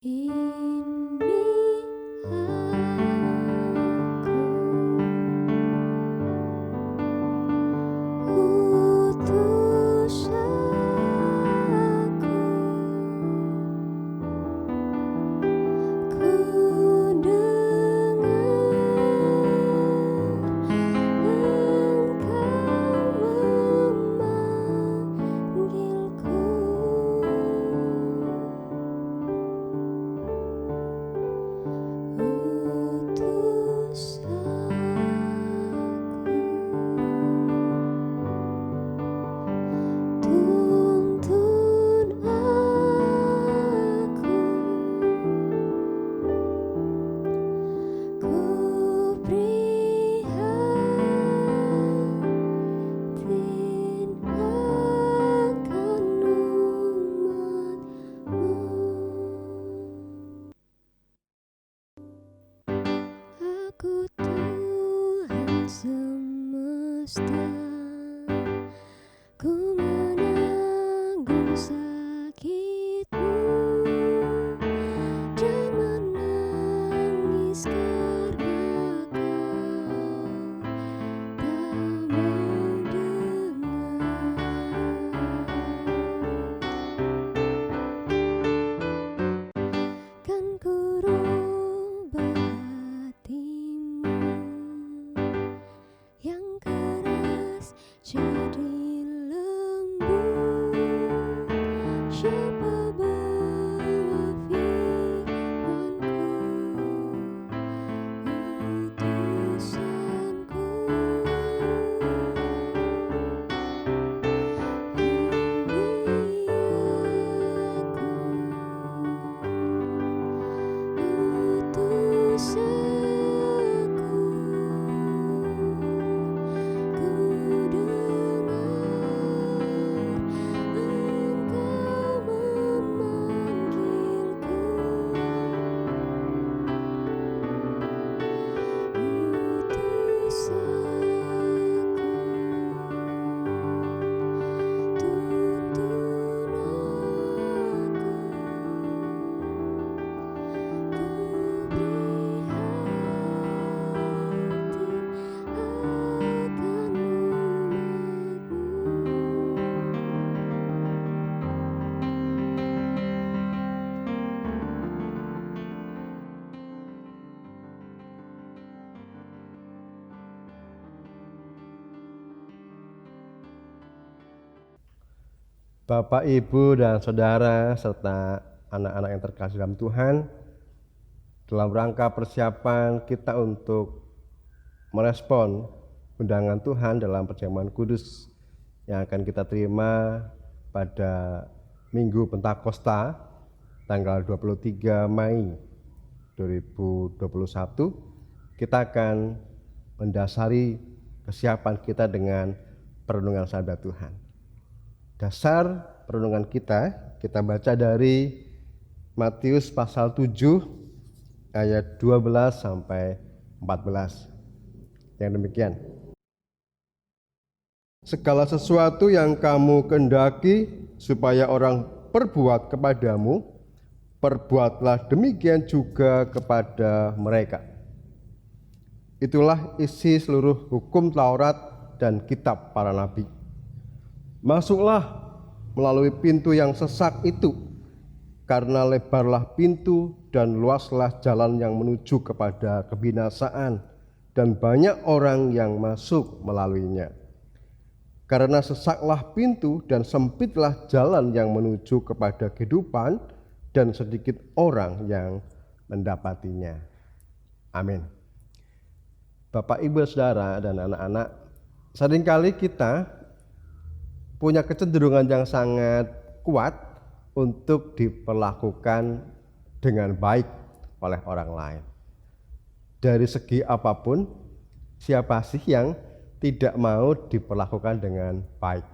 Ini aku, utus aku, ku dengar Engkau memanggilku. Utus aku, tuntun aku, ku prihatin akan umat-Mu. Aku Tuhan semesta, ku menanggung sakitmu dan menangis karena kau tak mendengar. Kan ku rubah hatimu yang keras jadi lembut. Siapa bawa firman-Ku, utusanku. Ini aku, utus aku, ku dengar Engkau memanggilku. Utus aku, tuntun aku, ku prihatin akan Bapak, Ibu, dan Saudara, serta anak-anak yang terkasih dalam Tuhan, dalam rangka persiapan kita untuk merespon undangan Tuhan dalam perjamuan kudus yang akan kita terima pada Minggu Pentakosta tanggal 23 Mei 2021, kita akan mendasari kesiapan kita dengan perenungan sabda Tuhan. Dasar perenungan kita baca dari Matius pasal 7 ayat 12 sampai 14. Yang demikian: segala sesuatu yang kamu kehendaki supaya orang perbuat kepadamu, perbuatlah demikian juga kepada mereka. Itulah isi seluruh hukum Taurat dan kitab para nabi. Masuklah melalui pintu yang sesak itu, karena lebarlah pintu dan luaslah jalan yang menuju kepada kebinasaan, dan banyak orang yang masuk melaluinya. Karena sesaklah pintu dan sempitlah jalan yang menuju kepada kehidupan, dan sedikit orang yang mendapatinya. Amin. Bapak, Ibu, Saudara, dan anak-anak, seringkali kita punya kecenderungan yang sangat kuat untuk diperlakukan dengan baik oleh orang lain. Dari segi apapun, siapa sih yang tidak mau diperlakukan dengan baik?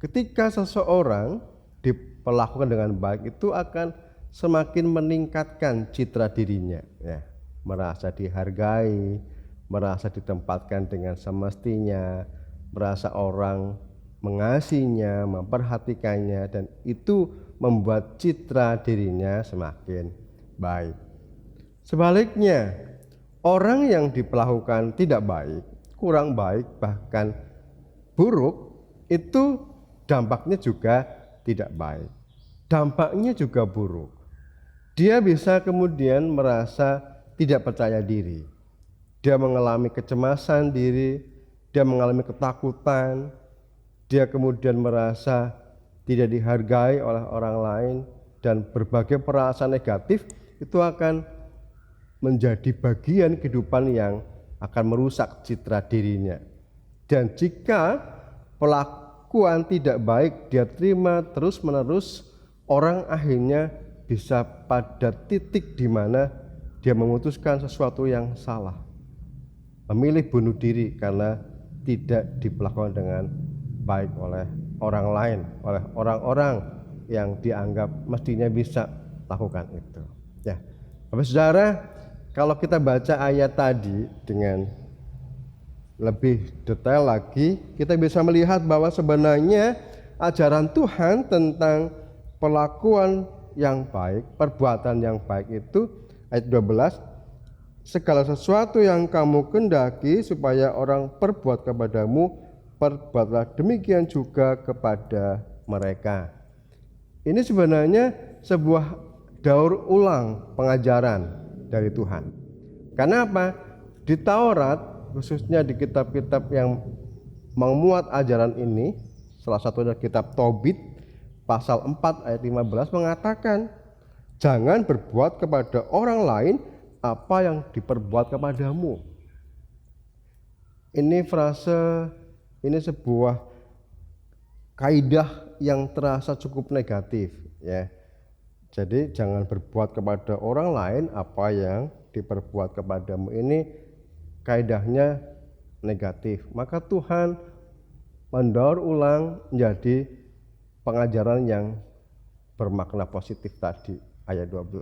Ketika seseorang diperlakukan dengan baik, itu akan semakin meningkatkan citra dirinya, ya. Merasa dihargai, merasa ditempatkan dengan semestinya, merasa orang mengasihinya, memperhatikannya, dan itu membuat citra dirinya semakin baik. Sebaliknya, orang yang diperlakukan tidak baik, kurang baik, bahkan buruk, itu dampaknya juga tidak baik. Dampaknya juga buruk. Dia bisa kemudian merasa tidak percaya diri. Dia mengalami kecemasan diri, dia mengalami ketakutan, dia kemudian merasa tidak dihargai oleh orang lain, dan berbagai perasaan negatif itu akan menjadi bagian kehidupan yang akan merusak citra dirinya. Dan jika perlakuan tidak baik dia terima terus-menerus, orang akhirnya bisa pada titik di mana dia memutuskan sesuatu yang salah, memilih bunuh diri karena tidak diperlakukan dengan baik oleh orang lain, oleh orang-orang yang dianggap mestinya bisa lakukan itu. Ya, Bapak Saudara, kalau kita baca ayat tadi dengan lebih detail lagi, kita bisa melihat bahwa sebenarnya ajaran Tuhan tentang perlakuan yang baik, perbuatan yang baik itu, ayat 12, segala sesuatu yang kamu kendaki supaya orang perbuat kepadamu, perbuatlah demikian juga kepada mereka. Ini sebenarnya sebuah daur ulang pengajaran dari Tuhan. Karena apa? Di Taurat, khususnya di kitab-kitab yang memuat ajaran ini, salah satunya kitab Tobit, pasal 4 ayat 15 mengatakan, jangan berbuat kepada orang lain apa yang diperbuat kepadamu. Ini frase, ini sebuah kaidah yang terasa cukup negatif, ya. Jadi jangan berbuat kepada orang lain apa yang diperbuat kepadamu. Ini kaidahnya negatif. Maka Tuhan mendaur ulang menjadi pengajaran yang bermakna positif tadi, ayat 12.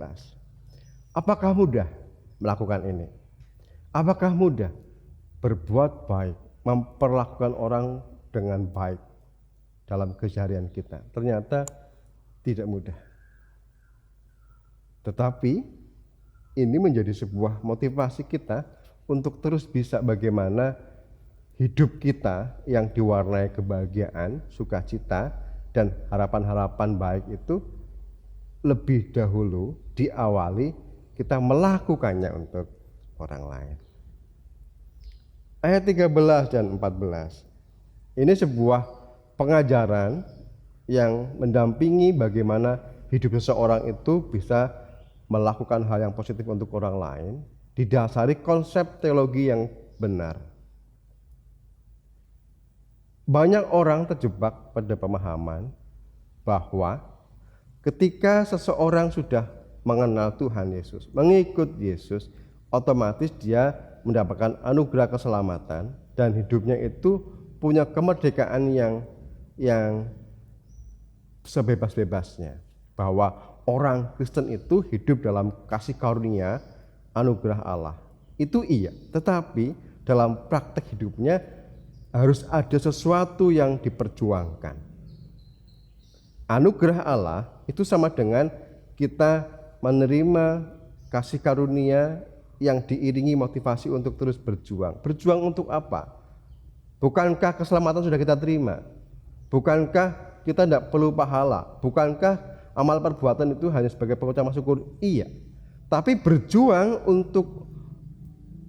Apakah mudah melakukan ini? Apakah mudah berbuat baik, memperlakukan orang dengan baik dalam keseharian kita? Ternyata tidak mudah. Tetapi ini menjadi sebuah motivasi kita untuk terus bisa bagaimana hidup kita yang diwarnai kebahagiaan, sukacita, dan harapan-harapan baik itu lebih dahulu diawali kita melakukannya untuk orang lain. Ayat 13 dan 14. Ini sebuah pengajaran yang mendampingi bagaimana hidup seseorang itu bisa melakukan hal yang positif untuk orang lain, didasari konsep teologi yang benar. Banyak orang terjebak pada pemahaman bahwa ketika seseorang sudah mengenal Tuhan Yesus, mengikut Yesus, otomatis dia mendapatkan anugerah keselamatan dan hidupnya itu punya kemerdekaan yang sebebas-bebasnya. Bahwa orang Kristen itu hidup dalam kasih karunia anugerah Allah. Itu iya, tetapi dalam praktek hidupnya harus ada sesuatu yang diperjuangkan. Anugerah Allah itu sama dengan kita menerima kasih karunia yang diiringi motivasi untuk terus berjuang. Berjuang untuk apa? Bukankah keselamatan sudah kita terima? Bukankah kita tidak perlu pahala? Bukankah amal perbuatan itu hanya sebagai pengucapan syukur? Iya. Tapi berjuang untuk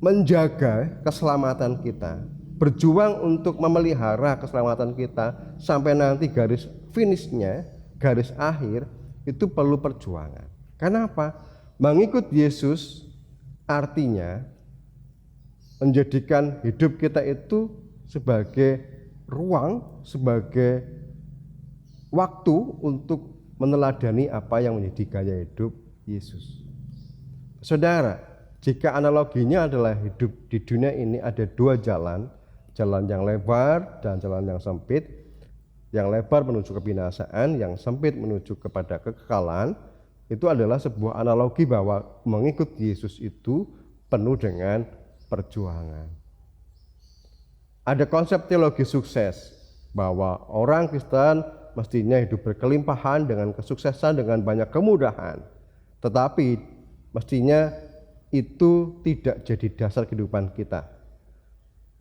menjaga keselamatan kita, berjuang untuk memelihara keselamatan kita sampai nanti garis finishnya, garis akhir, itu perlu perjuangan. Kenapa? Mengikut Yesus artinya menjadikan hidup kita itu sebagai ruang, sebagai waktu untuk meneladani apa yang menjadi gaya hidup Yesus. Saudara, jika analoginya adalah hidup di dunia ini ada dua jalan, jalan yang lebar dan jalan yang sempit. Yang lebar menuju kebinasaan, yang sempit menuju kepada kekekalan. Itu adalah sebuah analogi bahwa mengikut Yesus itu penuh dengan perjuangan. Ada konsep teologi sukses bahwa orang Kristen mestinya hidup berkelimpahan dengan kesuksesan, dengan banyak kemudahan. Tetapi mestinya itu tidak jadi dasar kehidupan kita.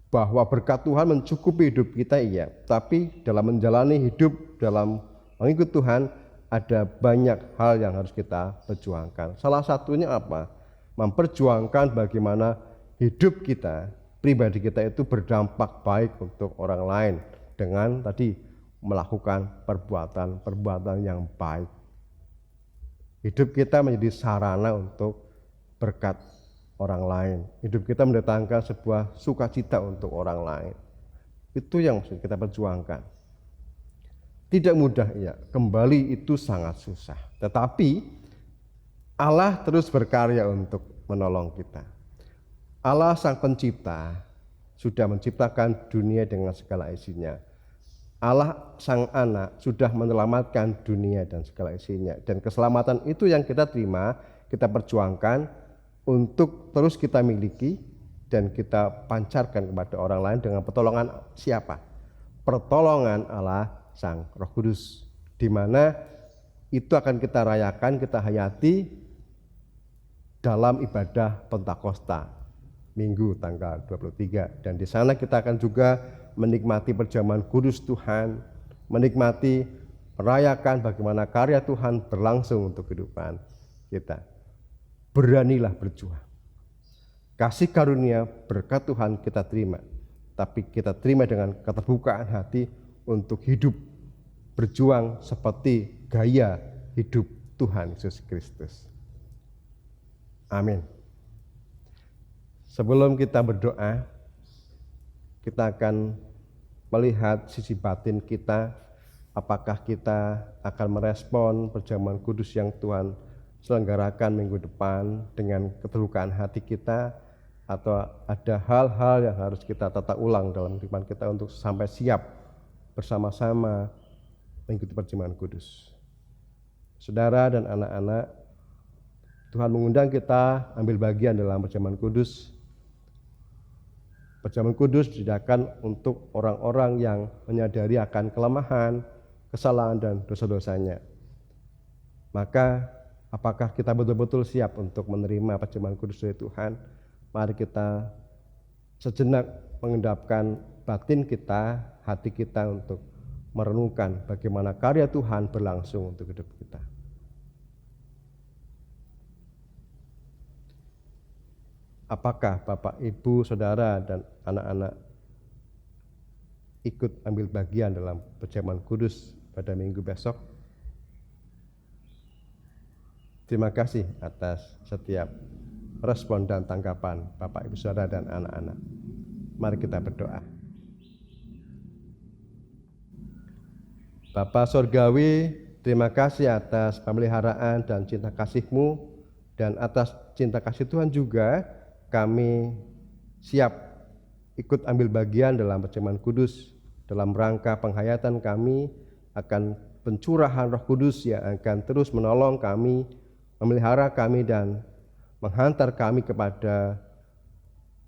Bahwa berkat Tuhan mencukupi hidup kita, iya, tapi dalam menjalani hidup, dalam mengikut Tuhan, ada banyak hal yang harus kita perjuangkan. Salah satunya apa? Memperjuangkan bagaimana hidup kita, pribadi kita itu berdampak baik untuk orang lain dengan tadi melakukan perbuatan-perbuatan yang baik. Hidup kita menjadi sarana untuk berkat orang lain. Hidup kita mendatangkan sebuah sukacita untuk orang lain. Itu yang mesti kita perjuangkan. Tidak mudah, ya. Kembali itu sangat susah. Tetapi Allah terus berkarya untuk menolong kita. Allah Sang Pencipta sudah menciptakan dunia dengan segala isinya. Allah Sang Anak sudah menyelamatkan dunia dan segala isinya. Dan keselamatan itu yang kita terima, kita perjuangkan untuk terus kita miliki dan kita pancarkan kepada orang lain dengan pertolongan siapa? Pertolongan Allah Sang Roh Kudus, di mana itu akan kita rayakan, kita hayati dalam ibadah Pentakosta Minggu tanggal 23. Dan di sana kita akan juga menikmati perjamuan kudus Tuhan, menikmati merayakan bagaimana karya Tuhan berlangsung untuk kehidupan kita. Beranilah berjuang. Kasih karunia berkat Tuhan kita terima, tapi kita terima dengan keterbukaan hati untuk hidup berjuang seperti gaya hidup Tuhan Yesus Kristus. Amin. Sebelum kita berdoa, kita akan melihat sisi batin kita, apakah kita akan merespon perjamuan kudus yang Tuhan selenggarakan minggu depan dengan keterbukaan hati kita, atau ada hal-hal yang harus kita tata ulang dalam kehidupan kita untuk sampai siap bersama-sama mengikuti perjamuan kudus. Saudara dan anak-anak, Tuhan mengundang kita ambil bagian dalam perjamuan kudus. Perjamuan kudus disediakan untuk orang-orang yang menyadari akan kelemahan, kesalahan, dan dosa-dosanya. Maka, apakah kita betul-betul siap untuk menerima perjamuan kudus dari Tuhan? Mari kita sejenak mengendapkan batin kita, hati kita untuk merenungkan bagaimana karya Tuhan berlangsung untuk hidup kita. Apakah Bapak, Ibu, Saudara, dan anak-anak ikut ambil bagian dalam perjamuan kudus pada minggu besok? Terima kasih atas setiap respon dan tanggapan Bapak, Ibu, Saudara, dan anak-anak. Mari kita berdoa. Bapa Surgawi, terima kasih atas pemeliharaan dan cinta kasih-Mu, dan atas cinta kasih Tuhan juga kami siap ikut ambil bagian dalam perjamuan kudus dalam rangka penghayatan kami akan pencurahan Roh Kudus yang akan terus menolong kami, memelihara kami, dan menghantar kami kepada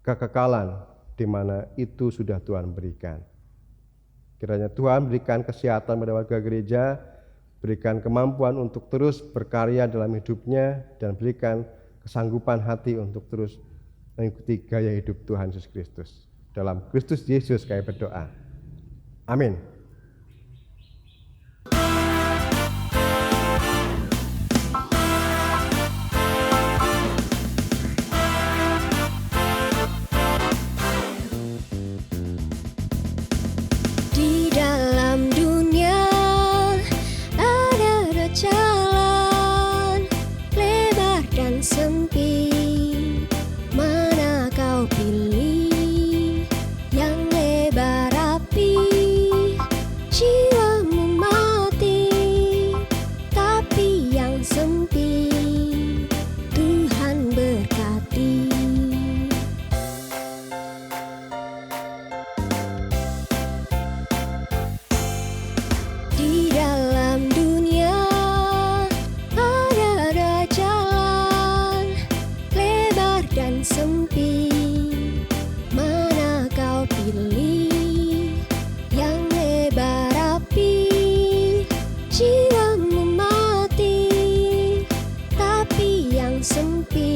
kekekalan di mana itu sudah Tuhan berikan. Kiranya Tuhan berikan kesehatan pada warga gereja, berikan kemampuan untuk terus berkarya dalam hidupnya, dan berikan kesanggupan hati untuk terus mengikuti gaya hidup Tuhan Yesus Kristus. Dalam Kristus Yesus kami berdoa. Amin. Di dalam dunia ada dua jalan, lebar dan sempit. Mana kau pilih? Yang lebar rapi sempit.